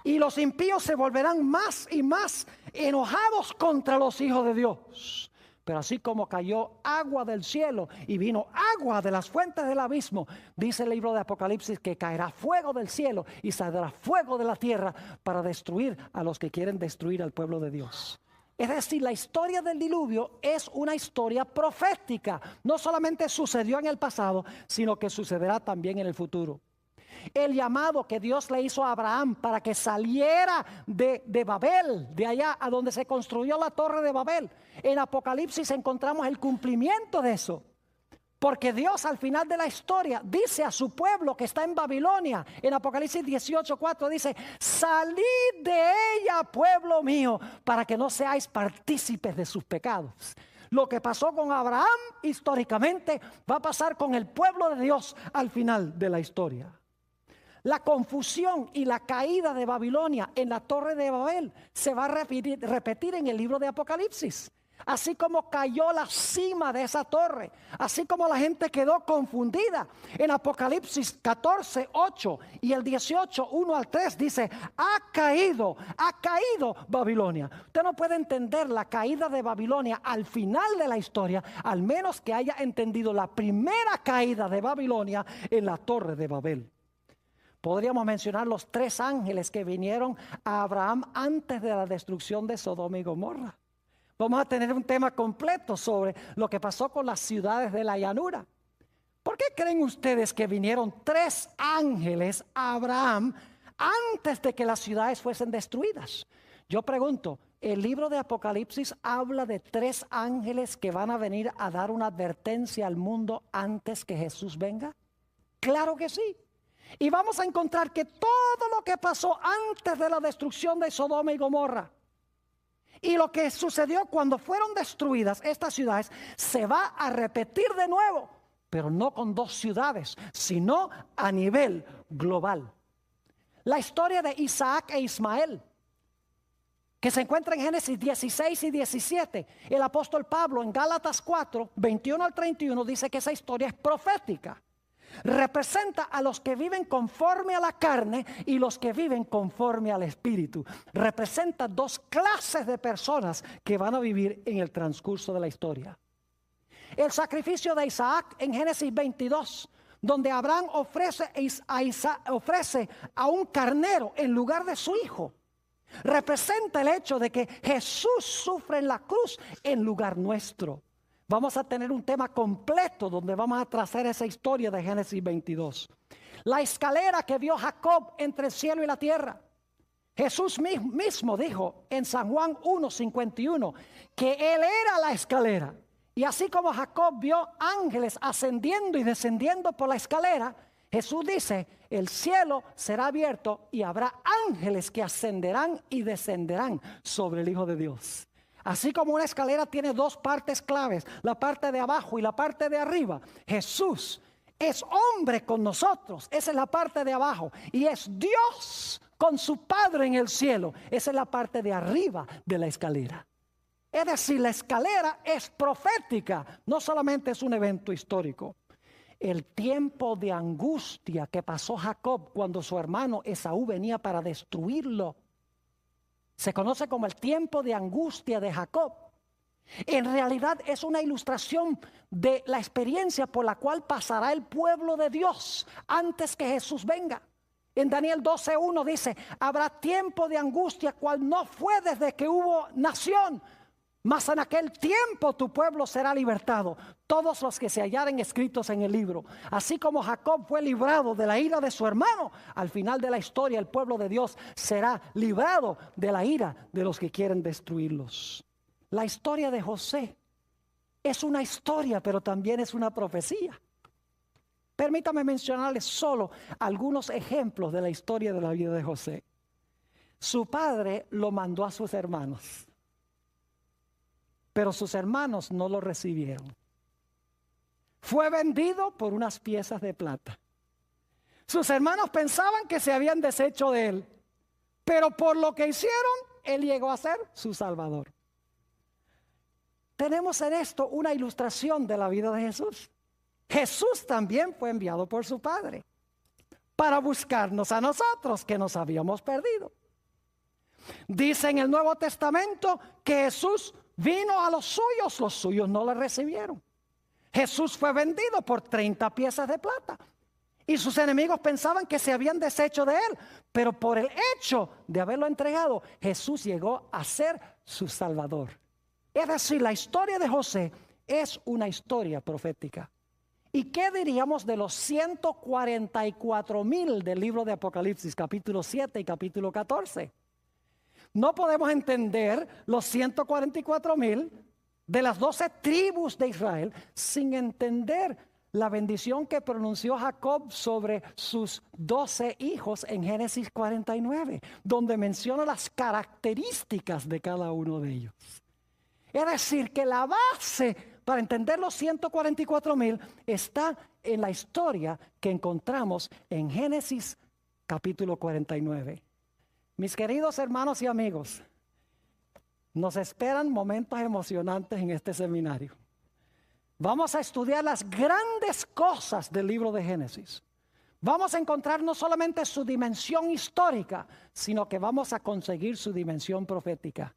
S1: Y los impíos se volverán más y más enojados contra los hijos de Dios. Pero así como cayó agua del cielo y vino agua de las fuentes del abismo, dice el libro de Apocalipsis que caerá fuego del cielo y saldrá fuego de la tierra para destruir a los que quieren destruir al pueblo de Dios. Es decir, la historia del diluvio es una historia profética. No solamente sucedió en el pasado, sino que sucederá también en el futuro. El llamado que Dios le hizo a Abraham para que saliera de Babel, de allá a donde se construyó la torre de Babel. En Apocalipsis encontramos el cumplimiento de eso. Porque Dios al final de la historia dice a su pueblo que está en Babilonia, en Apocalipsis 18:4 dice: salid de ella, pueblo mío, para que no seáis partícipes de sus pecados. Lo que pasó con Abraham históricamente va a pasar con el pueblo de Dios al final de la historia. La confusión y la caída de Babilonia en la torre de Babel se va a repetir en el libro de Apocalipsis. Así como cayó la cima de esa torre, así como la gente quedó confundida. En Apocalipsis 14:8 y el 18:1 al 3 dice: ha caído Babilonia. Usted no puede entender la caída de Babilonia al final de la historia, al menos que haya entendido la primera caída de Babilonia en la torre de Babel. Podríamos mencionar los 3 ángeles que vinieron a Abraham antes de la destrucción de Sodoma y Gomorra. Vamos a tener un tema completo sobre lo que pasó con las ciudades de la llanura. ¿Por qué creen ustedes que vinieron 3 ángeles a Abraham antes de que las ciudades fuesen destruidas? Yo pregunto, ¿el libro de Apocalipsis habla de 3 ángeles que van a venir a dar una advertencia al mundo antes que Jesús venga? Claro que sí. Y vamos a encontrar que todo lo que pasó antes de la destrucción de Sodoma y Gomorra y lo que sucedió cuando fueron destruidas estas ciudades se va a repetir de nuevo, pero no con 2 ciudades, sino a nivel global. La historia de Isaac e Ismael, que se encuentra en Génesis 16 y 17. El apóstol Pablo en Gálatas 4, 21 al 31 dice que esa historia es profética. Representa a los que viven conforme a la carne y los que viven conforme al espíritu. Representa 2 clases de personas que van a vivir en el transcurso de la historia. El sacrificio de Isaac en Génesis 22, donde Abraham ofrece a un carnero en lugar de su hijo, representa el hecho de que Jesús sufre en la cruz en lugar nuestro. Vamos a tener un tema completo donde vamos a trazar esa historia de Génesis 22. La escalera que vio Jacob entre el cielo y la tierra. Jesús mismo dijo en San Juan 1:51 que Él era la escalera. Y así como Jacob vio ángeles ascendiendo y descendiendo por la escalera, Jesús dice: el cielo será abierto y habrá ángeles que ascenderán y descenderán sobre el Hijo de Dios. Así como una escalera tiene 2 partes claves, la parte de abajo y la parte de arriba, Jesús es hombre con nosotros, esa es la parte de abajo, y es Dios con su Padre en el cielo, esa es la parte de arriba de la escalera. Es decir, la escalera es profética, no solamente es un evento histórico. El tiempo de angustia que pasó Jacob cuando su hermano Esaú venía para destruirlo se conoce como el tiempo de angustia de Jacob. En realidad es una ilustración de la experiencia por la cual pasará el pueblo de Dios antes que Jesús venga. En Daniel 12:1 dice: habrá tiempo de angustia cual no fue desde que hubo nación, mas en aquel tiempo tu pueblo será libertado, todos los que se hallaren escritos en el libro. Así como Jacob fue librado de la ira de su hermano, al final de la historia el pueblo de Dios será librado de la ira de los que quieren destruirlos. La historia de José es una historia, pero también es una profecía. Permítame mencionarles solo algunos ejemplos de la historia de la vida de José. Su padre lo mandó a sus hermanos, pero sus hermanos no lo recibieron. Fue vendido por unas piezas de plata. Sus hermanos pensaban que se habían deshecho de él, pero por lo que hicieron, él llegó a ser su salvador. Tenemos en esto una ilustración de la vida de Jesús. Jesús también fue enviado por su Padre para buscarnos a nosotros que nos habíamos perdido. Dice en el Nuevo Testamento que Jesús vino a los suyos no le recibieron. Jesús fue vendido por 30 piezas de plata. Y sus enemigos pensaban que se habían deshecho de él. Pero por el hecho de haberlo entregado, Jesús llegó a ser su Salvador. Es decir, la historia de José es una historia profética. ¿Y qué diríamos de los 144,000 del libro de Apocalipsis, capítulo 7 y capítulo 14? No podemos entender los 144,000 de las 12 tribus de Israel sin entender la bendición que pronunció Jacob sobre sus 12 hijos en Génesis 49, donde menciona las características de cada uno de ellos. Es decir, que la base para entender los 144,000 está en la historia que encontramos en Génesis capítulo 49. Mis queridos hermanos y amigos, nos esperan momentos emocionantes en este seminario. Vamos a estudiar las grandes cosas del libro de Génesis. Vamos a encontrar no solamente su dimensión histórica, sino que vamos a conseguir su dimensión profética.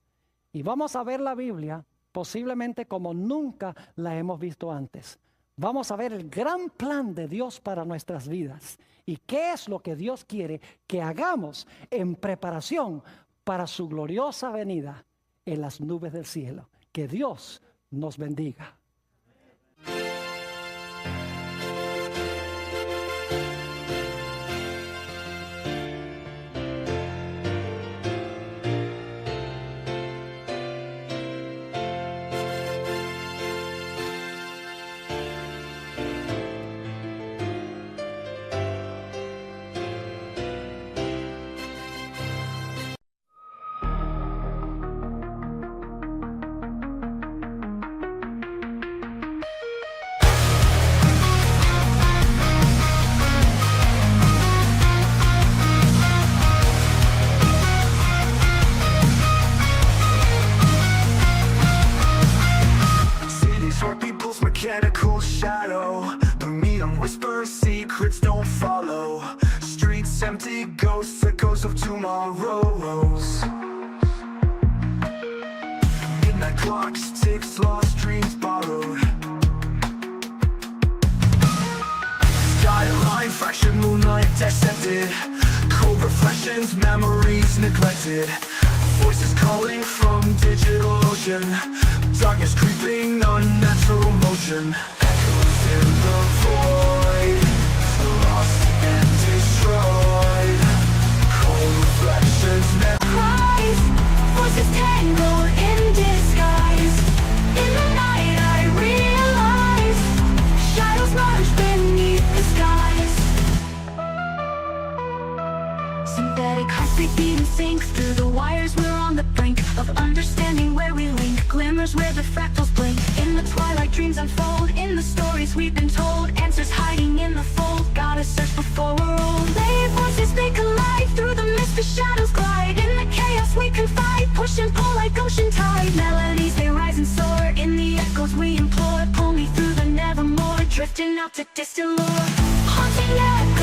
S1: Y vamos a ver la Biblia posiblemente como nunca la hemos visto antes. Vamos a ver el gran plan de Dios para nuestras vidas. Y qué es lo que Dios quiere que hagamos en preparación para su gloriosa venida en las nubes del cielo. Que Dios nos bendiga.
S2: Mechanical shadow, the meat on whisper secrets don't follow. Streets empty, ghosts, echoes of tomorrows. Midnight clocks, ticks, lost dreams borrowed. Skyline, fractured moonlight dissected. Cold reflections, memories neglected. Voices calling from digital ocean. Darkness creeping, unnatural motion. Echoes in the void, lost and destroyed. Cold reflections,
S3: Cries, voices tangled in disguise. In the night I realize shadows merge beneath the skies. Synthetic heartbeat beating sync through the wires. We're on the brink of understanding where we link. Glimmers where the fractals blink. In the twilight dreams unfold. In the stories we've been told. Answers hiding in the fold. Gotta search before we're old. Lay voices they collide. Through the mist the shadows glide. In the chaos we confide. Push and pull like ocean tide. Melodies they rise and soar. In the echoes we implore. Pull me through the nevermore. Drifting out to distant lore. Haunting yet